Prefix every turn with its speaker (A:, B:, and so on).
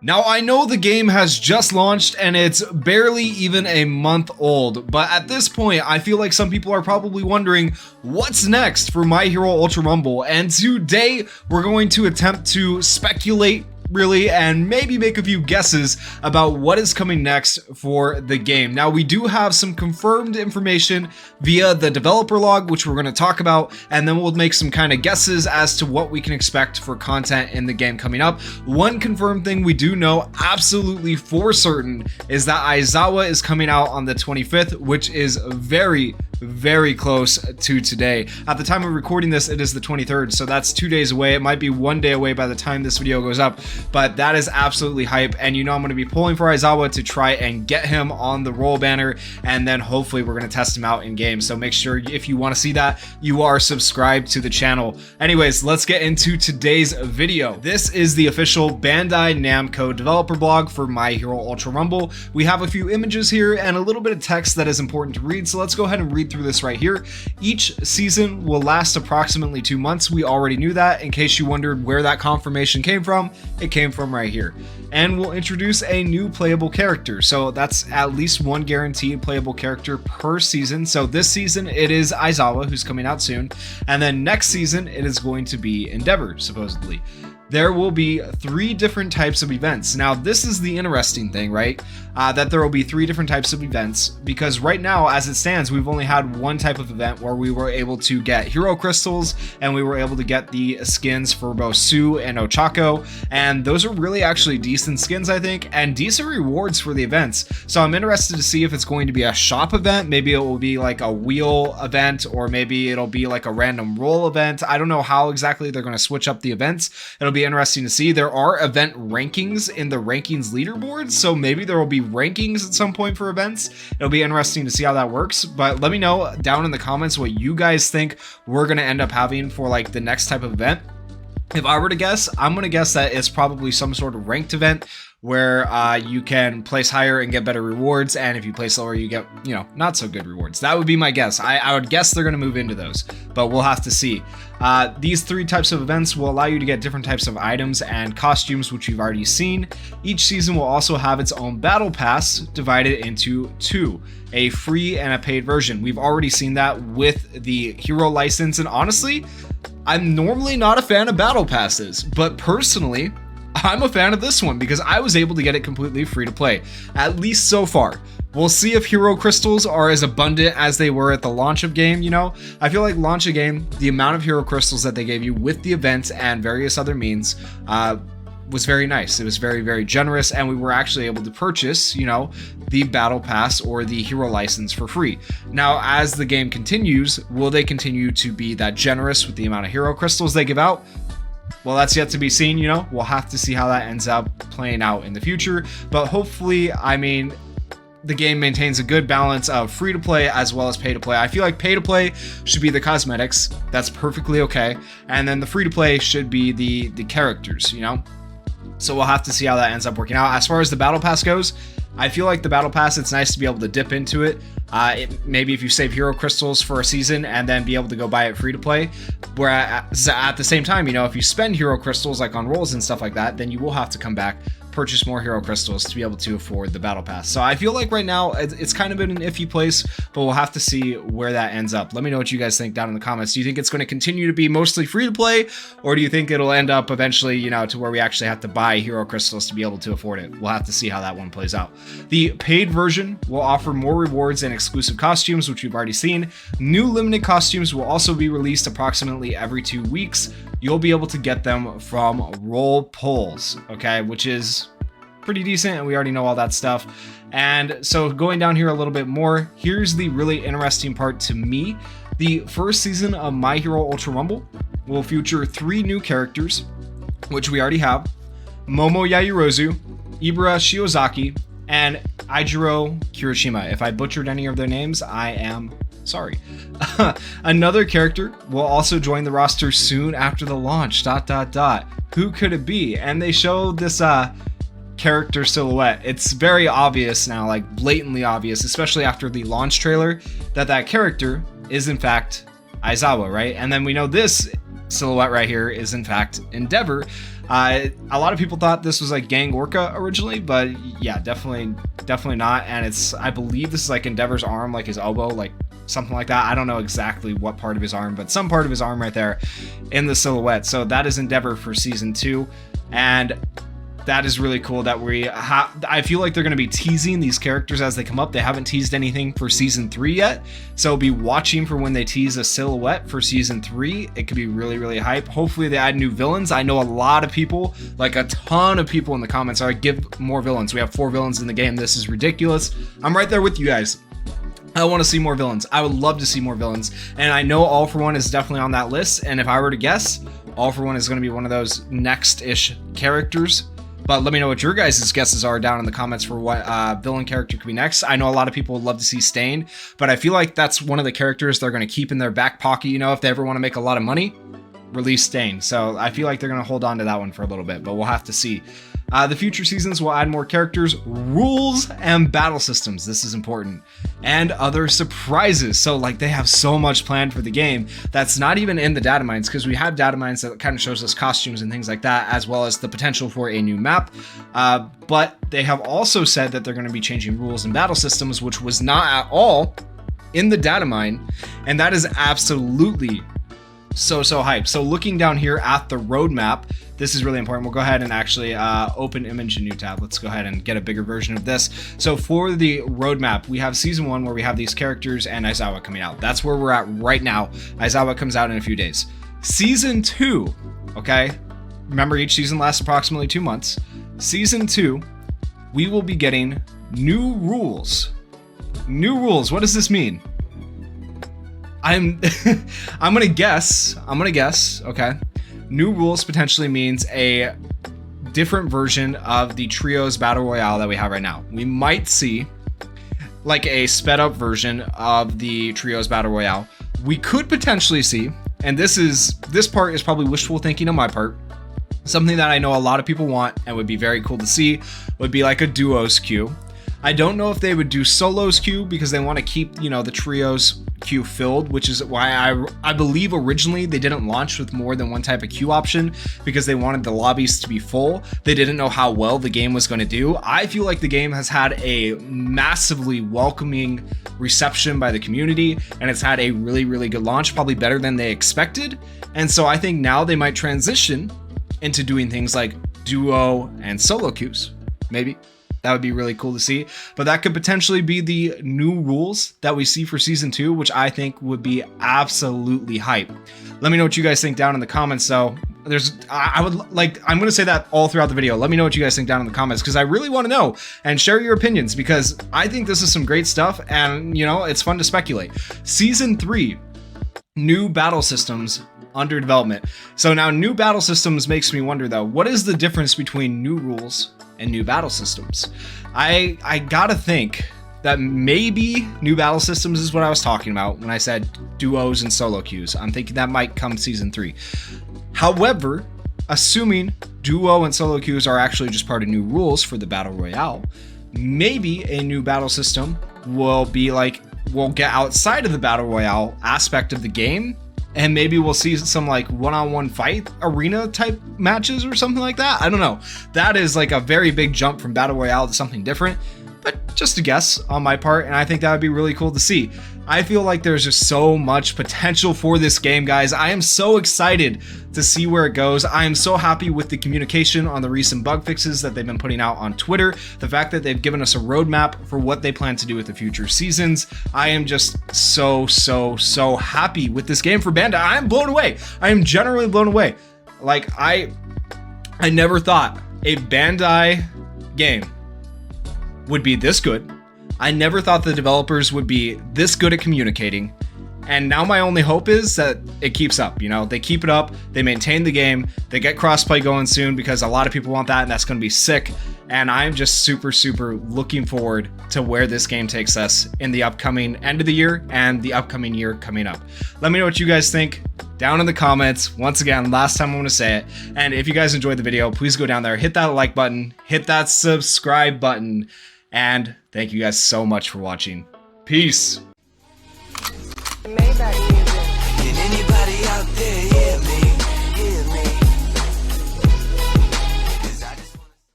A: Now, I know the game has just launched and it's barely even a month old, but at this point, I feel like some people are probably wondering what's next for My Hero Ultra Rumble, and today we're going to attempt to speculate really, and maybe make a few guesses about what is coming next for the game. Now, we do have some confirmed information via the developer log, which we're going to talk about, and then we'll make some kind of guesses as to what we can expect for content in the game coming up. One confirmed thing we do know absolutely for certain is that Aizawa is coming out on the 25th, which is very close to today. At the time of recording this, it is the 23rd, so that's 2 days away. It might be 1 day away by the time this video goes up, but that is absolutely hype. And you know, I'm going to be pulling for Aizawa to try and get him on the roll banner, and then hopefully we're going to test him out in game. So make sure if you want to see that, you are subscribed to the channel. Anyways, let's get into today's video. This is the official Bandai Namco developer blog for My Hero Ultra Rumble. We have a few images here and a little bit of text that is important to read, so let's go ahead and read through this right here. Each season will last approximately 2 months. We already knew that. In case you wondered where that confirmation came from, it came from right here. And we'll introduce a new playable character, so that's at least one guaranteed playable character per season. So this season it is Aizawa, who's coming out soon, and then next season it is going to be Endeavor, supposedly. There will be 3 different types of events. Now, this is the interesting thing, right? That there will be 3 different types of events, because right now, as it stands, we've only had one type of event where we were able to get hero crystals, and we were able to get the skins for both Sue and Ochako, and those are really actually decent skins, I think, and decent rewards for the events. So I'm interested to see if it's going to be a shop event. Maybe it will be like a wheel event, or maybe it'll be like a random roll event. I don't know how exactly they're going to switch up the events. It'll be interesting to see. There are event rankings in the rankings leaderboards, so maybe there will be rankings at some point for events. It'll be interesting to see how that works, but let me know down in the comments what you guys think we're going to end up having for like the next type of event. If I were to guess, I'm going to guess that it's probably some sort of ranked event where you can place higher and get better rewards, and if you place lower, you get, you know, not so good rewards. That would be my guess. I would guess they're going to move into those, but we'll have to see. These 3 types of events will allow you to get different types of items and costumes, which you've already seen. Each season will also have its own battle pass divided into 2, a free and a paid version. We've already seen that with the hero license, and honestly, I'm normally not a fan of battle passes, but personally, I'm a fan of this one because I was able to get it completely free to play, at least so far. We'll see if hero crystals are as abundant as they were at the launch of game, you know? I feel like launch of game, the amount of hero crystals that they gave you with the event and various other means was very nice. It was very generous, and we were actually able to purchase, you know, the battle pass or the hero license for free. Now, as the game continues, will they continue to be that generous with the amount of hero crystals they give out? Well, that's yet to be seen, you know? We'll have to see how that ends up playing out in the future, but hopefully, I mean, the game maintains a good balance of free to play as well as pay to play. I feel like pay to play should be the cosmetics. That's perfectly okay. And then the free to play should be the characters, you know? So we'll have to see how that ends up working out. As far as the battle pass goes, I feel like the battle pass, it's nice to be able to dip into it. Maybe if you save hero crystals for a season and then be able to go buy it free to play. Whereas at the same time, you know, if you spend hero crystals like on rolls and stuff like that, then you will have to come back, purchase more hero crystals to be able to afford the battle pass. So I feel like right now it's kind of in an iffy place, but we'll have to see where that ends up. Let me know what you guys think down in the comments. Do you think it's going to continue to be mostly free to play, or do you think it'll end up eventually, you know, to where we actually have to buy hero crystals to be able to afford it? We'll have to see how that one plays out. The paid version will offer more rewards and exclusive costumes, which we've already seen. New limited costumes will also be released approximately every 2 weeks. You'll be able to get them from roll polls, okay, which is pretty decent, and we already know all that stuff. And so going down here a little bit more, here's the really interesting part to me. The first season of My Hero Ultra Rumble will feature 3 new characters, which we already have: Momo Yayorozu, Ibara Shiozaki, and Eijiro Kirishima. If I butchered any of their names, I am sorry. Another character will also join the roster soon after the launch, ... Who could it be? And they showed this character silhouette. It's very obvious now, like blatantly obvious, especially after the launch trailer, that character is in fact Aizawa, right? And then we know this silhouette right here is in fact Endeavor. A lot of people thought this was like Gang Orca originally, but yeah, definitely not. And it's, I believe this is like Endeavor's arm, like his elbow, like something like that. I don't know exactly what part of his arm, but some part of his arm right there in the silhouette. So that is Endeavor for season 2, and that is really cool that I feel like they're going to be teasing these characters as they come up. They haven't teased anything for season 3 yet, so be watching for when they tease a silhouette for season 3. It could be really, really hype. Hopefully they add new villains. I know a lot of people, like a ton of people in the comments are like, give more villains. We have 4 villains in the game. This is ridiculous. I'm right there with you guys. I want to see more villains. I would love to see more villains. And I know All For One is definitely on that list. And if I were to guess, All For One is going to be one of those next-ish characters. But let me know what your guys' guesses are down in the comments for what villain character could be next. I know a lot of people would love to see Stain, but I feel like that's one of the characters they're going to keep in their back pocket. You know, if they ever want to make a lot of money, release Stain. So I feel like they're going to hold on to that one for a little bit, but we'll have to see. The future seasons will add more characters, rules, and battle systems. This is important. And other surprises. So like they have so much planned for the game that's not even in the data mines, because we have data mines that kind of shows us costumes and things like that, as well as the potential for a new map. But they have also said that they're going to be changing rules and battle systems, which was not at all in the data mine. And that is absolutely so hype. So looking down here at the roadmap, this is really important. We'll go ahead and actually open image in new tab. Let's go ahead and get a bigger version of this. So for the roadmap, we have season 1 where we have these characters and Aizawa coming out. That's where we're at right now. Aizawa comes out in a few days. Season 2, okay? Remember, each season lasts approximately 2 months. Season 2, we will be getting new rules. New rules, what does this mean? I'm gonna guess, okay? New rules potentially means a different version of the Trios Battle Royale that we have right now. We might see like a sped up version of the Trios Battle Royale. We could potentially see, and this part is probably wishful thinking on my part, something that I know a lot of people want and would be very cool to see would be like a duos queue. I don't know if they would do solos queue because they want to keep, you know, the trios queue filled, which is why I believe originally they didn't launch with more than one type of queue option, because they wanted the lobbies to be full. They didn't know how well the game was going to do. I feel like the game has had a massively welcoming reception by the community, and it's had a really, really good launch, probably better than they expected. And so I think now they might transition into doing things like duo and solo queues, maybe. That would be really cool to see, but that could potentially be the new rules that we see for season 2, which I think would be absolutely hype. Let me know what you guys think down in the comments. So I'm going to say that all throughout the video. Let me know what you guys think down in the comments, because I really want to know, and share your opinions, because I think this is some great stuff, and you know, it's fun to speculate. Season 3, new battle systems under development. So now new battle systems makes me wonder though, what is the difference between new rules and new battle systems? I gotta think that maybe new battle systems is what I was talking about when I said duos and solo queues. I'm thinking that might come season 3. However, assuming duo and solo queues are actually just part of new rules for the battle royale, maybe a new battle system will be like, we'll get outside of the battle royale aspect of the game, and maybe we'll see some like one-on-one fight arena type matches or something like that. I don't know. That is like a very big jump from Battle Royale to something different, but just a guess on my part, and I think that would be really cool to see. I feel like there's just so much potential for this game, guys. I am so excited to see where it goes. I am so happy with the communication on the recent bug fixes that they've been putting out on Twitter. The fact that they've given us a roadmap for what they plan to do with the future seasons. I am just so happy with this game for Bandai. I am blown away. I am generally blown away. Like, I never thought a Bandai game would be this good. I never thought the developers would be this good at communicating, and now my only hope is that it keeps up. You know, they keep it up, they maintain the game, they get crossplay going soon, because a lot of people want that, and that's going to be sick. And I'm just super looking forward to where this game takes us in the upcoming end of the year and the upcoming year coming up. Let me know what you guys think down in the comments. Once again, last time I'm going to say it, and if you guys enjoyed the video, please go down there, hit that like button, hit that subscribe button, and thank you guys so much for watching. Peace.